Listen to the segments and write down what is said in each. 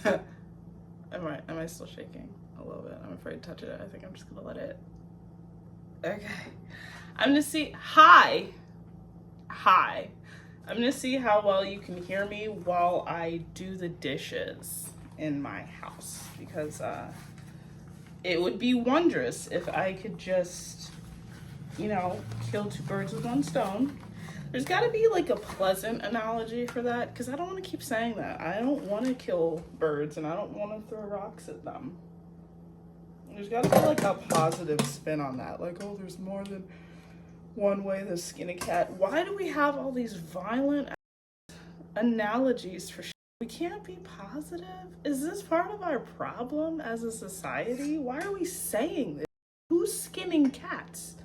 Am I still shaking a little bit? I'm afraid to touch it. I think I'm just gonna let it. Okay. I'm gonna see. Hi. Hi. I'm gonna see how well you can hear me while I do the dishes in my house, because it would be wondrous if I could just, kill two birds with one stone. There's got to be like a pleasant analogy for that, because I don't want to keep saying that. I don't want to kill birds and I don't want to throw rocks at them. There's got to be like a positive spin on that. Like, oh, there's more than one way to skin a cat. Why do we have all these violent analogies for shit? We can't be positive? Is this part of our problem as a society? Why are we saying this? Who's skinning cats?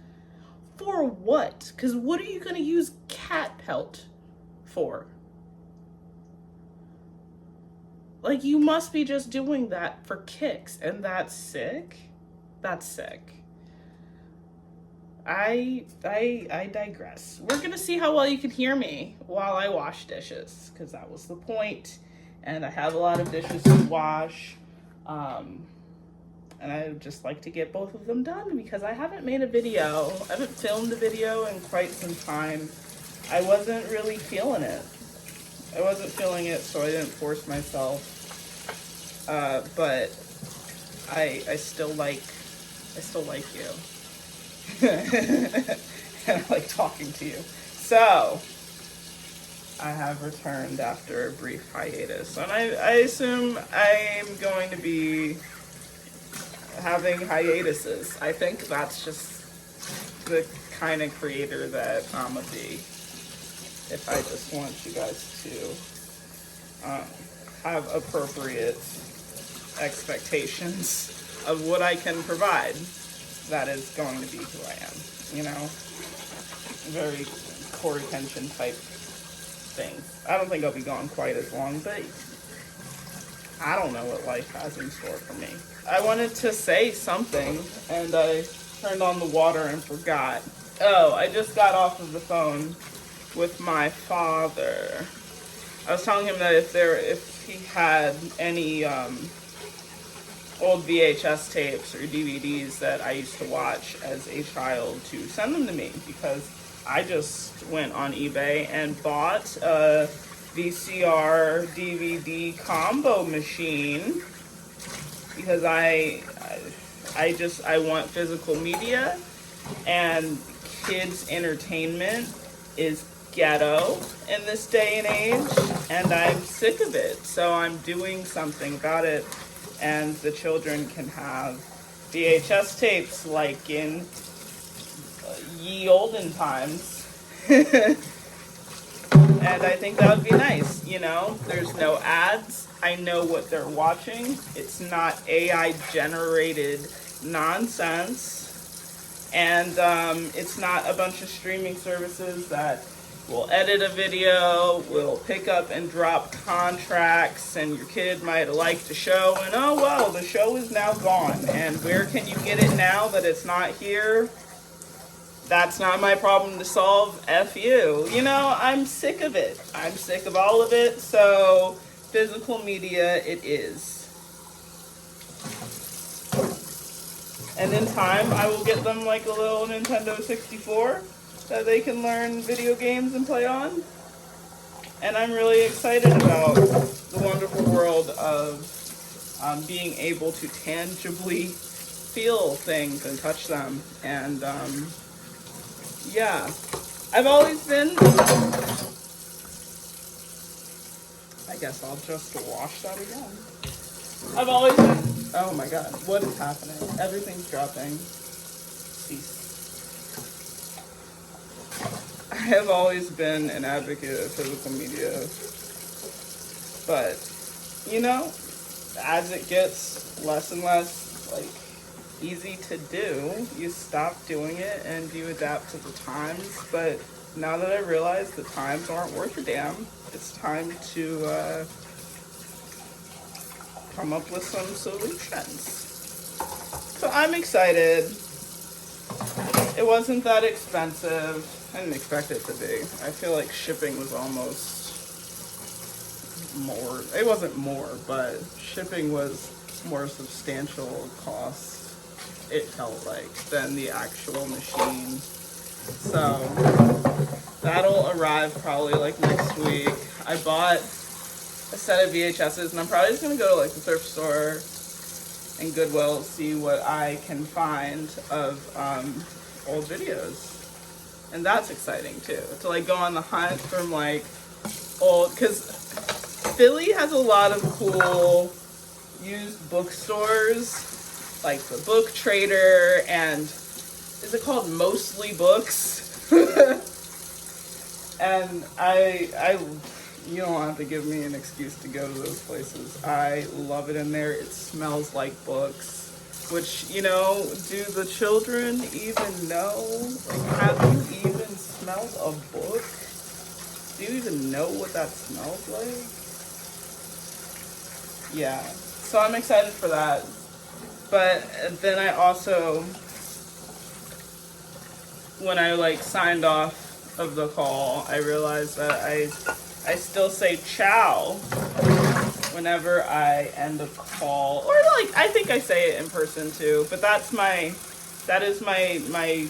For what? Because what are you going to use cat pelt for? Like, you must be just doing that for kicks, and that's sick. That's sick. I digress. We're gonna see how well you can hear me while I wash dishes, because that was the point. And I have a lot of dishes to wash. And I would just like to get both of them done, because I haven't made a video. I haven't filmed a video in quite some time. I wasn't really feeling it. I wasn't feeling it, so I didn't force myself. But I still like you. And I like talking to you. So I have returned after a brief hiatus, and I assume I'm going to be having hiatuses. I think that's just the kind of creator that I'm gonna be, if I just want you guys to have appropriate expectations of what I can provide. That is going to be who I am, very core attention type things. I don't think I'll be gone quite as long, but I don't know what life has in store for me. I wanted to say something, and I turned on the water and forgot. Oh, I just got off of the phone with my father. I was telling him that if he had any old VHS tapes or DVDs that I used to watch as a child, to send them to me, because I just went on eBay and bought a VCR DVD combo machine, because I want physical media, and kids entertainment is ghetto in this day and age, and I'm sick of it. So I'm doing something about it, and the children can have VHS tapes like in ye olden times. And I think that would be nice, There's no ads. I know what they're watching. It's not AI generated nonsense. And it's not a bunch of streaming services that will edit a video, will pick up and drop contracts, and your kid might have liked the show, and oh well, the show is now gone. And where can you get it now that it's not here? That's not my problem to solve. F you. I'm sick of it. I'm sick of all of it. So physical media it is. And in time, I will get them like a little Nintendo 64 that they can learn video games and play on. And I'm really excited about the wonderful world of being able to tangibly feel things and touch them. And yeah, I've always been, I guess I'll just wash that again. I've always been, oh my god, what is happening? Everything's dropping. Cease. I have always been an advocate of physical media, but, as it gets less and less, easy to do, you stop doing it and you adapt to the times. But now that I realize the times aren't worth a damn, it's time to come up with some solutions. So I'm excited. It wasn't that expensive. I didn't expect it to be. I feel like shipping was almost more. It wasn't more, but shipping was more substantial cost, it felt like, than the actual machine. So that'll arrive probably like next week. I bought a set of VHSs, and I'm probably just gonna go to like the thrift store and Goodwill, see what I can find of old videos. And that's exciting too, to like go on the hunt from like old, because Philly has a lot of cool used bookstores, like the Book Trader, and is it called Mostly Books? And I you don't have to give me an excuse to go to those places. I love it in there. It smells like books, which, you know, do the children even know? Like, have you even smelled a book? Do you even know what that smells like? Yeah, so I'm excited for that. But then I also, when I like signed off of the call, I realized that I still say ciao whenever I end a call, or like I think I say it in person too, but that is my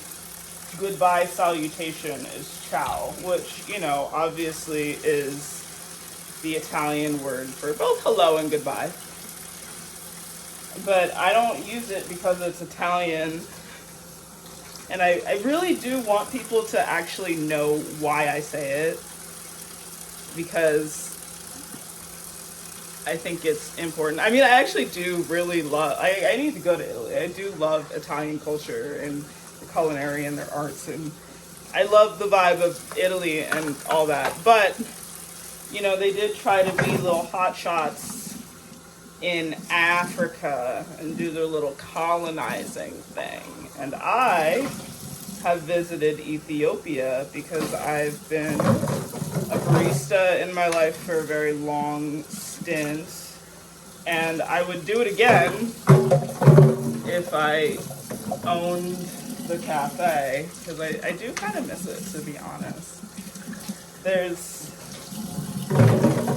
goodbye salutation is ciao, which, you know, obviously is the Italian word for both hello and goodbye. But I don't use it because it's Italian. And I really do want people to actually know why I say it, because I think it's important. I mean, I actually do really love, I need to go to Italy. I do love Italian culture and the culinary and their arts, and I love the vibe of Italy and all that. But, you know, they did try to be little hot shots in Africa and do their little colonizing thing. And I have visited Ethiopia because I've been a barista in my life for a very long stint, and I would do it again if I owned the cafe, because I do kind of miss it, to be honest. There's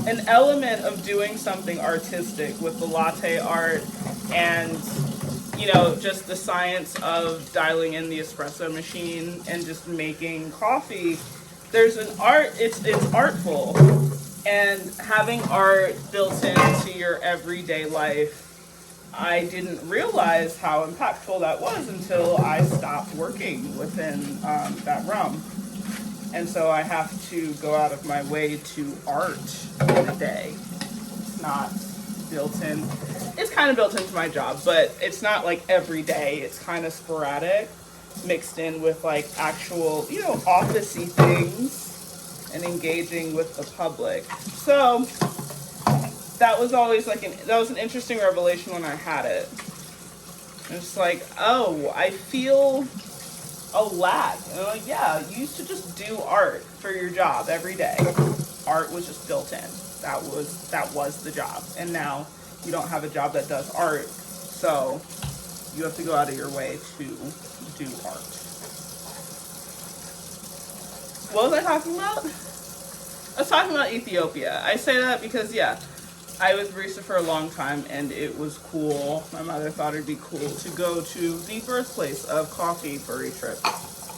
an element of doing something artistic with the latte art and, you know, just the science of dialing in the espresso machine and just making coffee. There's an art, it's artful, and having art built into your everyday life, I didn't realize how impactful that was until I stopped working within that realm. And so I have to go out of my way to art in a day. It's not built in. It's kind of built into my job, but it's not like every day. It's kind of sporadic, mixed in with like actual, you know, office-y things and engaging with the public. So that was always like that was an interesting revelation when I had it. It's like, oh, I feel a lack. And I'm like, yeah, you used to just do art for your job every day. Art was just built in. That was the job. And now you don't have a job that does art, so you have to go out of your way to do art. What was I talking about? I was talking about Ethiopia. I say that because, yeah, I was barista for a long time, and it was cool. My mother thought it'd be cool to go to the birthplace of coffee for a trip.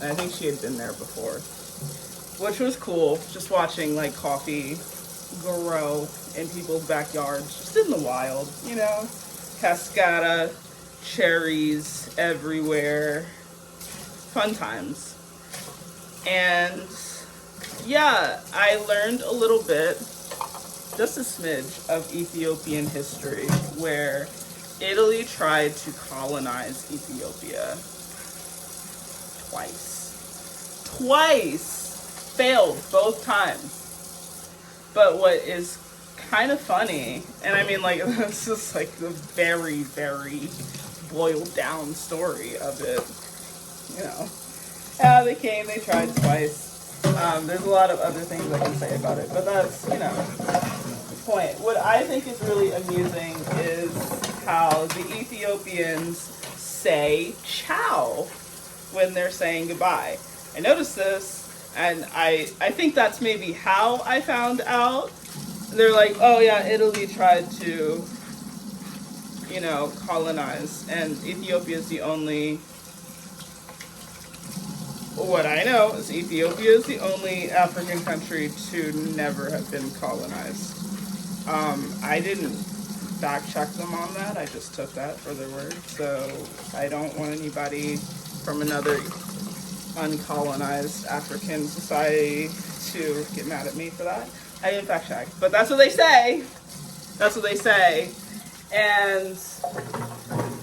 And I think she had been there before, which was cool, just watching like coffee grow in people's backyards, just in the wild, you know, cascada, cherries everywhere, fun times. And yeah, I learned a little bit, just a smidge, of Ethiopian history, where Italy tried to colonize Ethiopia twice. Failed both times. But what is kind of funny, and I mean, like, this is like the very, very boiled down story of it, you know. Yeah, they came, they tried twice. There's a lot of other things I can say about it, but that's, you know, the point. What I think is really amusing is how the Ethiopians say ciao when they're saying goodbye. I noticed this, and I think that's maybe how I found out they're like, oh yeah, Italy tried to, colonize, and Ethiopia is the only. What I know is Ethiopia is the only African country to never have been colonized. I didn't fact check them on that. I just took that for their word. So I don't want anybody from another uncolonized African society to get mad at me for that. I didn't fact check, but that's what they say. That's what they say. And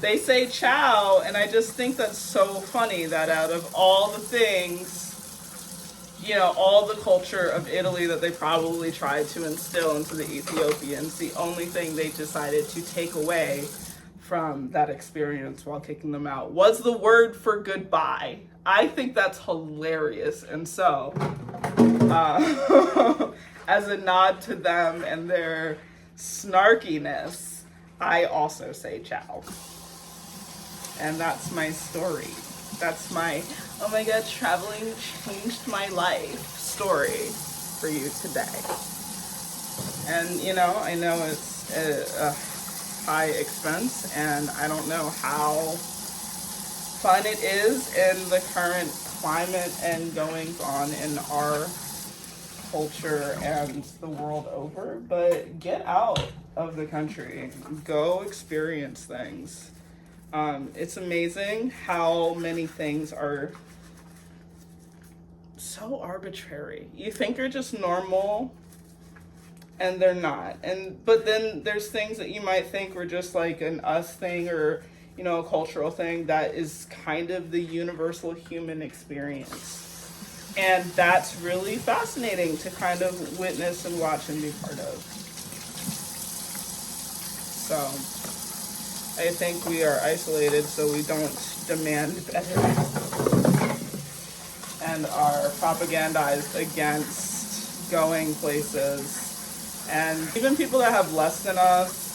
they say ciao, and I just think that's so funny that out of all the things, all the culture of Italy that they probably tried to instill into the Ethiopians, the only thing they decided to take away from that experience while kicking them out was the word for goodbye. I think that's hilarious. And so, as a nod to them and their snarkiness, I also say ciao. And that's my story. That's my, oh my God, traveling changed my life story for you today. And, I know it's a high expense, and I don't know how fun it is in the current climate and goings on in our culture and the world over, but get out of the country. Go experience things. It's amazing how many things are so arbitrary. You think they're just normal, and they're not. But then there's things that you might think were just like an us thing or, a cultural thing that is kind of the universal human experience. And that's really fascinating to kind of witness and watch and be part of. So I think we are isolated so we don't demand better and are propagandized against going places. And even people that have less than us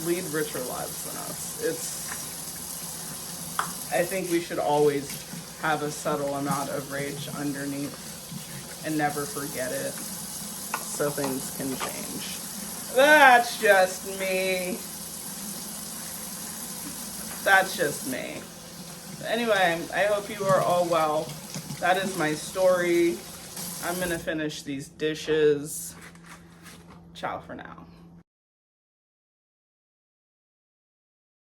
lead richer lives than us. I think we should always have a subtle amount of rage underneath and never forget it so things can change. That's just me. That's just me. Anyway, I hope you are all well. That is my story. I'm gonna finish these dishes. Ciao for now.